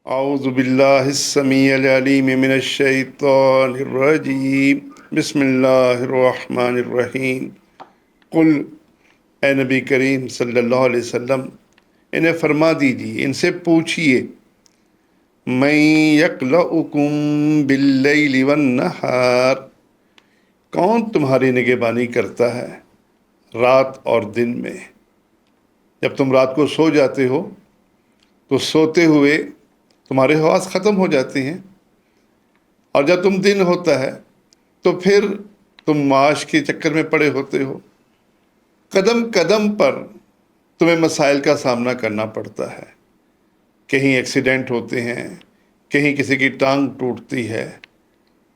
اعوذ باللہ السمیع العلیم من الشیطان الرجیم بسم اللہ الرحمن الرحیم قل، اے نبی کریم صلی اللہ علیہ وسلم انہیں فرما دیجیے، ان سے پوچھئے، من یکلؤکم باللیل والنہار، کون تمہاری نگہبانی کرتا ہے رات اور دن میں؟ جب تم رات کو سو جاتے ہو تو سوتے ہوئے تمہارے حواس ختم ہو جاتے ہیں، اور جب تم دن ہوتا ہے تو پھر تم معاش کے چکر میں پڑے ہوتے ہو۔ قدم قدم پر تمہیں مسائل کا سامنا کرنا پڑتا ہے، کہیں ایکسیڈنٹ ہوتے ہیں، کہیں کسی کی ٹانگ ٹوٹتی ہے۔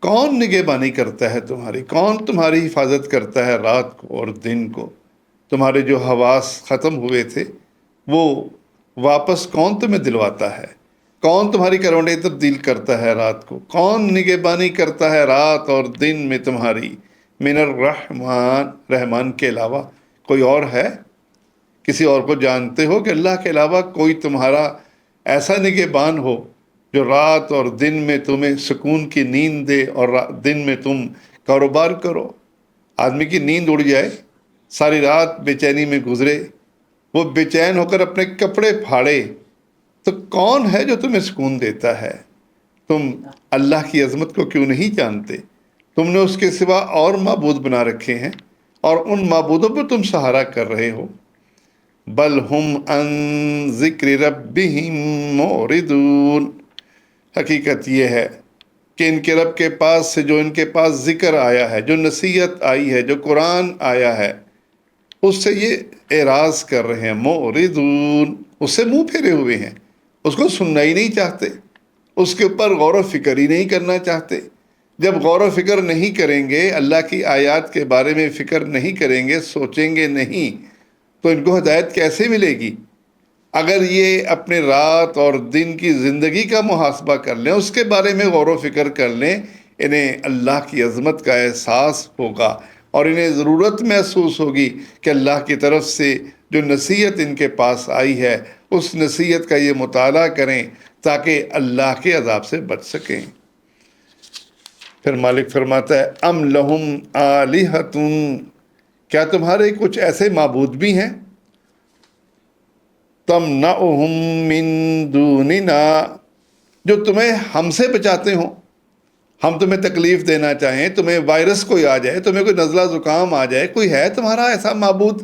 کون نگہبانی کرتا ہے تمہاری؟ کون تمہاری حفاظت کرتا ہے رات کو اور دن کو؟ تمہارے جو حواس ختم ہوئے تھے وہ واپس کون تمہیں دلواتا ہے؟ کون تمہاری کروٹیں تبدیل کرتا ہے رات کو؟ کون نگہبانی کرتا ہے رات اور دن میں تمہاری؟ من الرحمن، رحمان کے علاوہ کوئی اور ہے؟ کسی اور کو جانتے ہو کہ اللہ کے علاوہ کوئی تمہارا ایسا نگہبان ہو جو رات اور دن میں تمہیں سکون کی نیند دے اور دن میں تم کاروبار کرو؟ آدمی کی نیند اڑ جائے، ساری رات بے چینی میں گزرے، وہ بے چین ہو کر اپنے کپڑے پھاڑے، تو کون ہے جو تمہیں سکون دیتا ہے؟ تم اللہ کی عظمت کو کیوں نہیں جانتے؟ تم نے اس کے سوا اور معبود بنا رکھے ہیں اور ان معبودوں پر تم سہارا کر رہے ہو۔ بل ہم عن ذکر ربہم معرضون، حقیقت یہ ہے کہ ان کے رب کے پاس سے جو ان کے پاس ذکر آیا ہے، جو نصیحت آئی ہے، جو قرآن آیا ہے، اس سے یہ اعراض کر رہے ہیں۔ معرضون، اس سے منہ پھیرے ہوئے ہیں، اس کو سننا ہی نہیں چاہتے، اس کے اوپر غور و فکر ہی نہیں کرنا چاہتے۔ جب غور و فکر نہیں کریں گے، اللہ کی آیات کے بارے میں فکر نہیں کریں گے، سوچیں گے نہیں، تو ان کو ہدایت کیسے ملے گی؟ اگر یہ اپنے رات اور دن کی زندگی کا محاسبہ کر لیں، اس کے بارے میں غور و فکر کر لیں، انہیں اللہ کی عظمت کا احساس ہوگا اور انہیں ضرورت محسوس ہوگی کہ اللہ کی طرف سے جو نصیحت ان کے پاس آئی ہے اس نصیحت کا یہ مطالعہ کریں تاکہ اللہ کے عذاب سے بچ سکیں۔ پھر مالک فرماتا ہے، ام لہم آلہۃ، کیا تمہارے کچھ ایسے معبود بھی ہیں؟ تمنعہم من دوننا، جو تمہیں ہم سے بچاتے ہوں۔ ہم تمہیں تکلیف دینا چاہیں، تمہیں وائرس کوئی آ جائے، تمہیں کوئی نزلہ زکام آ جائے، کوئی ہے تمہارا ایسا معبود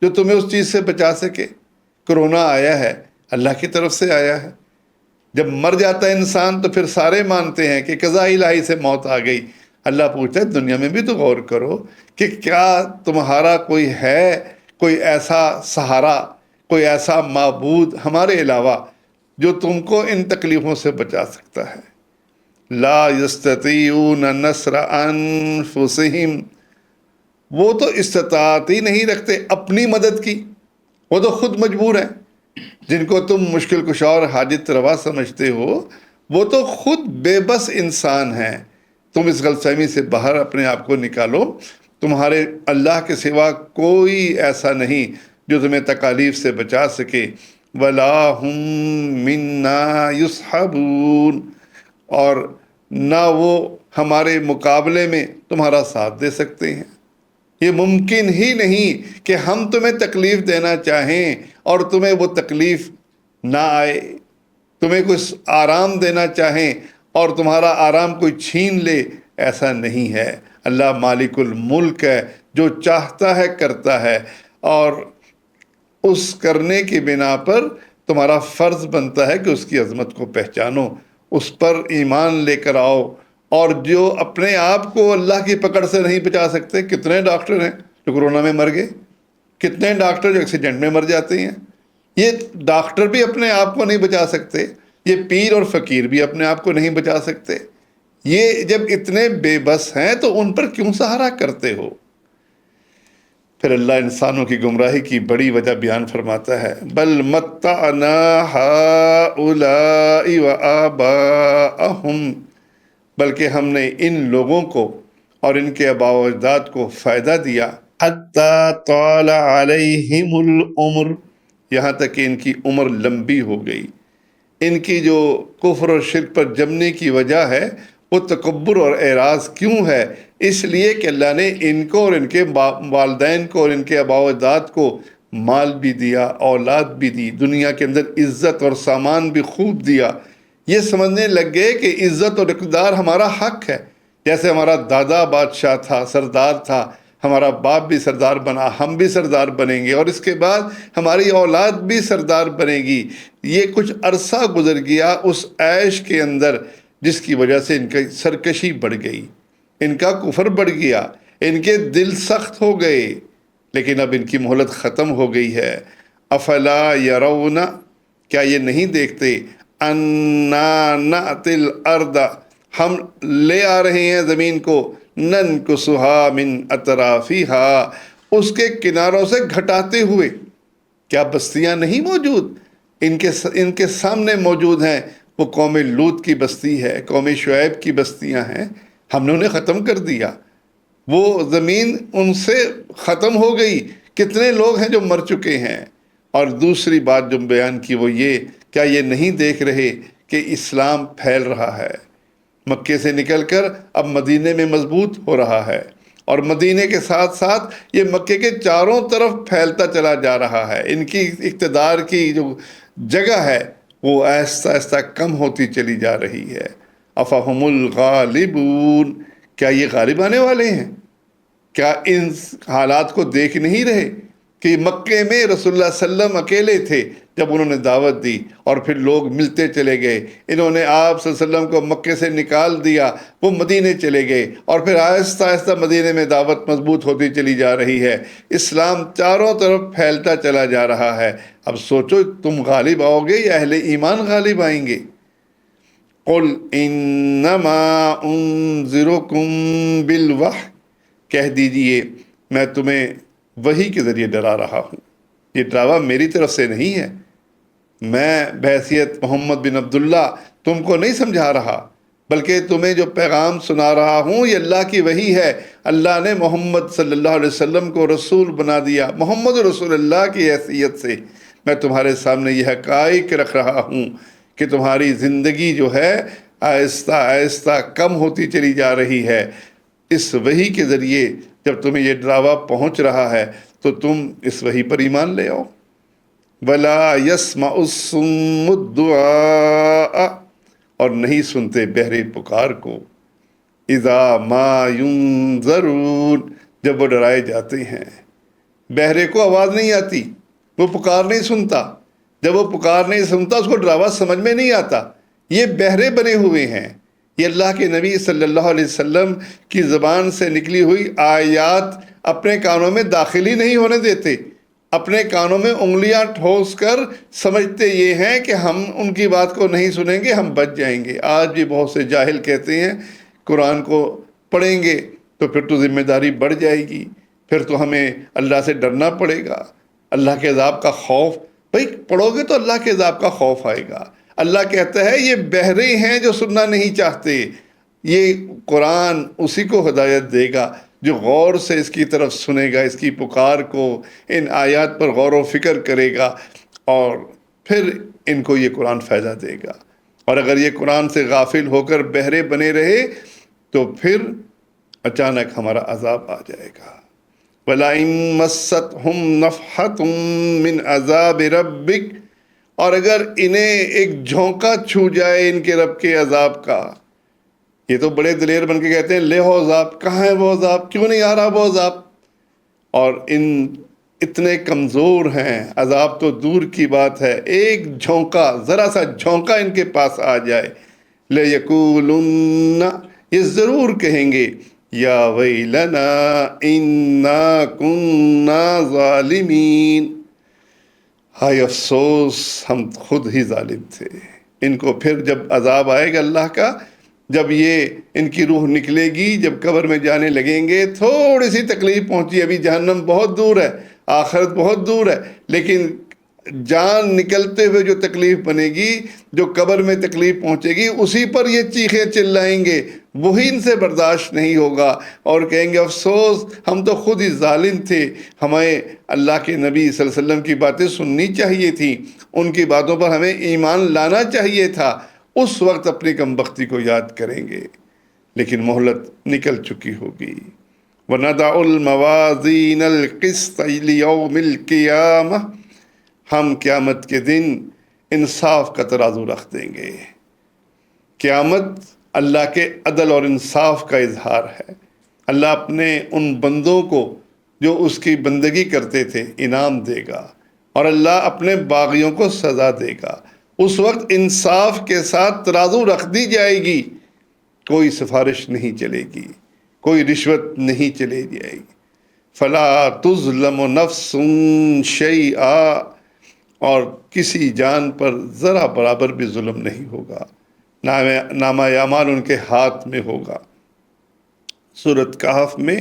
جو تمہیں اس چیز سے بچا سکے؟ کرونا آیا ہے، اللہ کی طرف سے آیا ہے۔ جب مر جاتا ہے انسان تو پھر سارے مانتے ہیں کہ قضاء الہی سے موت آ گئی۔ اللہ پوچھتا ہے دنیا میں بھی تو غور کرو کہ کیا تمہارا کوئی ہے، کوئی ایسا سہارا، کوئی ایسا معبود ہمارے علاوہ جو تم کو ان تکلیفوں سے بچا سکتا ہے؟ لا یستطیعون نصر انفسہم، وہ تو استطاعت ہی نہیں رکھتے اپنی مدد کی، وہ تو خود مجبور ہیں۔ جن کو تم مشکل کشا اور حاجت روا سمجھتے ہو وہ تو خود بے بس انسان ہیں۔ تم اس غلط فہمی سے باہر اپنے آپ کو نکالو، تمہارے اللہ کے سوا کوئی ایسا نہیں جو تمہیں تکالیف سے بچا سکے۔ ولا ہم منا یصحبون، اور نہ وہ ہمارے مقابلے میں تمہارا ساتھ دے سکتے ہیں۔ یہ ممکن ہی نہیں کہ ہم تمہیں تکلیف دینا چاہیں اور تمہیں وہ تکلیف نہ آئے، تمہیں کچھ آرام دینا چاہیں اور تمہارا آرام کوئی چھین لے، ایسا نہیں ہے۔ اللہ مالک الملک ہے، جو چاہتا ہے کرتا ہے، اور اس کرنے کی بنا پر تمہارا فرض بنتا ہے کہ اس کی عظمت کو پہچانو، اس پر ایمان لے کر آؤ۔ اور جو اپنے آپ کو اللہ کی پکڑ سے نہیں بچا سکتے، کتنے ڈاکٹر ہیں جو کرونا میں مر گئے، کتنے ڈاکٹر جو ایکسیڈنٹ میں مر جاتے ہیں۔ یہ ڈاکٹر بھی اپنے آپ کو نہیں بچا سکتے، یہ پیر اور فقیر بھی اپنے آپ کو نہیں بچا سکتے۔ یہ جب اتنے بے بس ہیں تو ان پر کیوں سہارا کرتے ہو؟ پھر اللہ انسانوں کی گمراہی کی بڑی وجہ بیان فرماتا ہے، بل متعنا ہؤلاء وآباءہم، بلکہ ہم نے ان لوگوں کو اور ان کے آباء و اجداد کو فائدہ دیا، حتی طال علیہم العمر، یہاں تک کہ ان کی عمر لمبی ہو گئی۔ ان کی جو کفر اور شرک پر جمنے کی وجہ ہے وہ تکبر اور اعراض کیوں ہے؟ اس لیے کہ اللہ نے ان کو اور ان کے والدین کو اور ان کے آباء و اجداد کو مال بھی دیا، اولاد بھی دی، دنیا کے اندر عزت اور سامان بھی خوب دیا۔ یہ سمجھنے لگ گئے کہ عزت اور اقتدار ہمارا حق ہے، جیسے ہمارا دادا بادشاہ تھا، سردار تھا، ہمارا باپ بھی سردار بنا، ہم بھی سردار بنیں گے، اور اس کے بعد ہماری اولاد بھی سردار بنے گی۔ یہ کچھ عرصہ گزر گیا اس عیش کے اندر، جس کی وجہ سے ان کی سرکشی بڑھ گئی، ان کا کفر بڑھ گیا، ان کے دل سخت ہو گئے، لیکن اب ان کی مہلت ختم ہو گئی ہے۔ افلا یرون، کیا یہ نہیں دیکھتے، انا نأتی الارض، ہم لے آ رہے ہیں زمین کو، ننکسھا من اطرافھا، اس کے کناروں سے گھٹاتے ہوئے۔ کیا بستیاں نہیں موجود؟ ان کے سامنے موجود ہیں۔ وہ قوم لوط کی بستی ہے، قوم شعیب کی بستیاں ہیں، ہم نے انہیں ختم کر دیا، وہ زمین ان سے ختم ہو گئی۔ کتنے لوگ ہیں جو مر چکے ہیں۔ اور دوسری بات جو بیان کی وہ یہ، کیا یہ نہیں دیکھ رہے کہ اسلام پھیل رہا ہے، مکے سے نکل کر اب مدینے میں مضبوط ہو رہا ہے، اور مدینے کے ساتھ ساتھ یہ مکے کے چاروں طرف پھیلتا چلا جا رہا ہے۔ ان کی اقتدار کی جو جگہ ہے وہ آہستہ آہستہ کم ہوتی چلی جا رہی ہے۔ افہم الغالبون، کیا یہ غالب آنے والے ہیں؟ کیا ان حالات کو دیکھ نہیں رہے کہ مکے میں رسول اللہ صلی اللہ علیہ وسلم اکیلے تھے جب انہوں نے دعوت دی، اور پھر لوگ ملتے چلے گئے، انہوں نے آپ صلی اللہ علیہ وسلم کو مکے سے نکال دیا، وہ مدینے چلے گئے، اور پھر آہستہ آہستہ مدینے میں دعوت مضبوط ہوتی چلی جا رہی ہے، اسلام چاروں طرف پھیلتا چلا جا رہا ہے۔ اب سوچو تم غالب آؤ گے یا اہل ایمان غالب آئیں گے؟ قل انما انذرکم بالوحی، کہہ دیجئے میں تمہیں وحی کے ذریعے ڈرا رہا ہوں، یہ ڈراوا میری طرف سے نہیں ہے، میں بحیثیت محمد بن عبداللہ تم کو نہیں سمجھا رہا، بلکہ تمہیں جو پیغام سنا رہا ہوں یہ اللہ کی وحی ہے۔ اللہ نے محمد صلی اللہ علیہ وسلم کو رسول بنا دیا، محمد رسول اللہ کی حیثیت سے میں تمہارے سامنے یہ حقائق رکھ رہا ہوں کہ تمہاری زندگی جو ہے آہستہ آہستہ کم ہوتی چلی جا رہی ہے۔ اس وحی کے ذریعے جب تمہیں یہ ڈراوا پہنچ رہا ہے تو تم اس وحی پر ایمان لے آؤ۔ وَلَا يَسْمَعُ الصُّمُّ الدُّعَاءَ، اور نہیں سنتے بہرے پکار کو، اِذَا مَا يُنذَرُونَ، جب وہ ڈرائے جاتے ہیں۔ بہرے کو آواز نہیں آتی، وہ پکار نہیں سنتا، جب وہ پکار نہیں سنتا اس کو ڈراوا سمجھ میں نہیں آتا۔ یہ بہرے بنے ہوئے ہیں، یہ اللہ کے نبی صلی اللہ علیہ وسلم کی زبان سے نکلی ہوئی آیات اپنے کانوں میں داخل ہی نہیں ہونے دیتے، اپنے کانوں میں انگلیاں ٹھوس کر سمجھتے یہ ہیں کہ ہم ان کی بات کو نہیں سنیں گے، ہم بچ جائیں گے۔ آج بھی بہت سے جاہل کہتے ہیں قرآن کو پڑھیں گے تو پھر تو ذمہ داری بڑھ جائے گی، پھر تو ہمیں اللہ سے ڈرنا پڑے گا، اللہ کے عذاب کا خوف۔ بھئی پڑھو گے تو اللہ کے عذاب کا خوف آئے گا۔ اللہ کہتا ہے یہ بہرے ہیں جو سننا نہیں چاہتے، یہ قرآن اسی کو ہدایت دے گا جو غور سے اس کی طرف سنے گا، اس کی پکار کو، ان آیات پر غور و فکر کرے گا، اور پھر ان کو یہ قرآن فائدہ دے گا۔ اور اگر یہ قرآن سے غافل ہو کر بہرے بنے رہے تو پھر اچانک ہمارا عذاب آ جائے گا۔ وَلَئِن مَسَّتْهُمْ نَفْحَةٌ مِّنْ عَذَابِ رَبِّكَ، اور اگر انہیں ایک جھونکا چھو جائے ان کے رب کے عذاب کا، یہ تو بڑے دلیر بن کے کہتے ہیں لے ہو عذاب، کہاں ہے وہ عذاب، کیوں نہیں آ رہا وہ عذاب، اور ان اتنے کمزور ہیں، عذاب تو دور کی بات ہے، ایک جھونکا، ذرا سا جھونکا ان کے پاس آ جائے، لَيَقُولُنَّ، یہ ضرور کہیں گے، یا ویلنا انا کننا ظالمین، ہائے افسوس ہم خود ہی ظالم تھے۔ ان کو پھر جب عذاب آئے گا اللہ کا، جب یہ ان کی روح نکلے گی، جب قبر میں جانے لگیں گے، تھوڑی سی تکلیف پہنچی، ابھی جہنم بہت دور ہے، آخرت بہت دور ہے، لیکن جان نکلتے ہوئے جو تکلیف بنے گی، جو قبر میں تکلیف پہنچے گی، اسی پر یہ چیخیں چلائیں گے، وہی ان سے برداشت نہیں ہوگا اور کہیں گے افسوس ہم تو خود ہی ظالم تھے، ہمیں اللہ کے نبی صلی اللہ علیہ وسلم کی باتیں سننی چاہیے تھی، ان کی باتوں پر ہمیں ایمان لانا چاہیے تھا۔ اس وقت اپنی کمبختی کو یاد کریں گے، لیکن مہلت نکل چکی ہوگی۔ وَنَضَعُ الْمَوَازِينَ الْقِسْطَ لِيَوْمِ الْقِيَامَةِ، ہم قیامت کے دن انصاف کا ترازو رکھ دیں گے۔ قیامت اللہ کے عدل اور انصاف کا اظہار ہے۔ اللہ اپنے ان بندوں کو جو اس کی بندگی کرتے تھے انعام دے گا، اور اللہ اپنے باغیوں کو سزا دے گا۔ اس وقت انصاف کے ساتھ ترازو رکھ دی جائے گی، کوئی سفارش نہیں چلے گی، کوئی رشوت نہیں چلے جائے گی۔ فلا تظلم نفس شیئا، اور کسی جان پر ذرا برابر بھی ظلم نہیں ہوگا، نامہ اعمال ان کے ہاتھ میں ہوگا۔ سورۃ کہف میں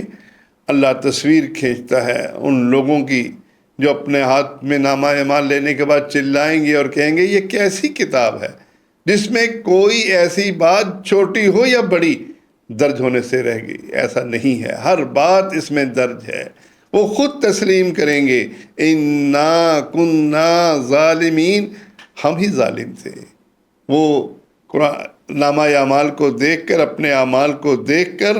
اللہ تصویر کھینچتا ہے ان لوگوں کی جو اپنے ہاتھ میں نامہ اعمال لینے کے بعد چلائیں گے اور کہیں گے یہ کیسی کتاب ہے جس میں کوئی ایسی بات چھوٹی ہو یا بڑی درج ہونے سے رہ گئی۔ ایسا نہیں ہے، ہر بات اس میں درج ہے۔ وہ خود تسلیم کریں گے، اِنَّا كُنَّا ظَالِمِينَ، ہم ہی ظالم تھے۔ وہ نامہ اعمال کو دیکھ کر، اپنے اعمال کو دیکھ کر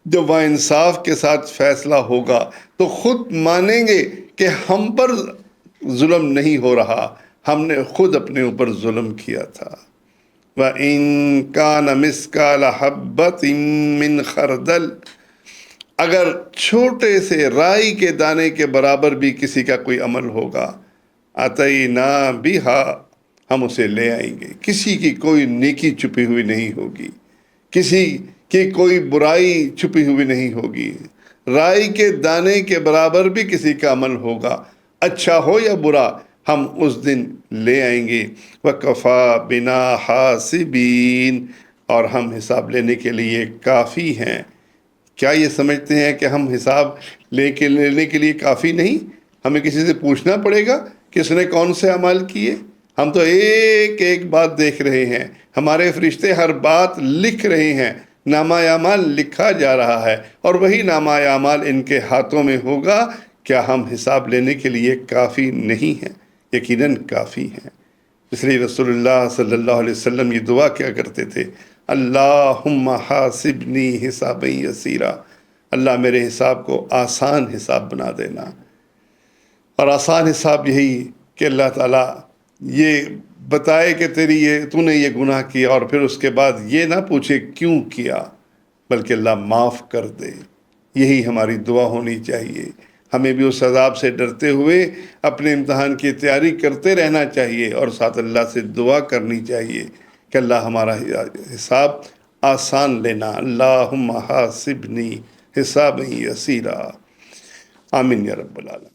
جب وہ انصاف کے ساتھ فیصلہ ہوگا تو خود مانیں گے کہ ہم پر ظلم نہیں ہو رہا، ہم نے خود اپنے اوپر ظلم کیا تھا۔ وَإِن كَانَ مِثْقَالَ حَبَّةٍ مِّنْ خَرْدَلٍ، اگر چھوٹے سے رائی کے دانے کے برابر بھی کسی کا کوئی عمل ہوگا، أَتَيْنَا بِهَا، ہم اسے لے آئیں گے۔ کسی کی کوئی نیکی چھپی ہوئی نہیں ہوگی، کسی کی کوئی برائی چھپی ہوئی نہیں ہوگی۔ رائی کے دانے کے برابر بھی کسی کا عمل ہوگا، اچھا ہو یا برا، ہم اس دن لے آئیں گے۔ وَكَفَى بِنَا حَاسِبِينَ، اور ہم حساب لینے کے لیے کافی ہیں۔ کیا یہ سمجھتے ہیں کہ ہم حساب لینے کے لیے کافی نہیں؟ ہمیں کسی سے پوچھنا پڑے گا کہ اس نے کون سے اعمال کیے؟ ہم تو ایک ایک بات دیکھ رہے ہیں، ہمارے فرشتے ہر بات لکھ رہے ہیں، نامہ اعمال لکھا جا رہا ہے، اور وہی نامہ اعمال ان کے ہاتھوں میں ہوگا۔ کیا ہم حساب لینے کے لیے کافی نہیں ہیں؟ یقیناً کافی ہیں۔ اس لیے رسول اللہ صلی اللہ علیہ وسلم یہ دعا کیا کرتے تھے، اللہم حاسبنی حسابا یسیرا، اللہ میرے حساب کو آسان حساب بنا دینا۔ اور آسان حساب یہی کہ اللہ تعالیٰ یہ بتائے کہ تو نے یہ گناہ کیا، اور پھر اس کے بعد یہ نہ پوچھے کیوں کیا، بلکہ اللہ معاف کر دے۔ یہی ہماری دعا ہونی چاہیے۔ ہمیں بھی اس عذاب سے ڈرتے ہوئے اپنے امتحان کی تیاری کرتے رہنا چاہیے، اور ساتھ اللہ سے دعا کرنی چاہیے کہ اللہ ہمارا حساب آسان لینا۔ اللہم حاسبنی حسابا یسیرا، آمین یا رب العالمین۔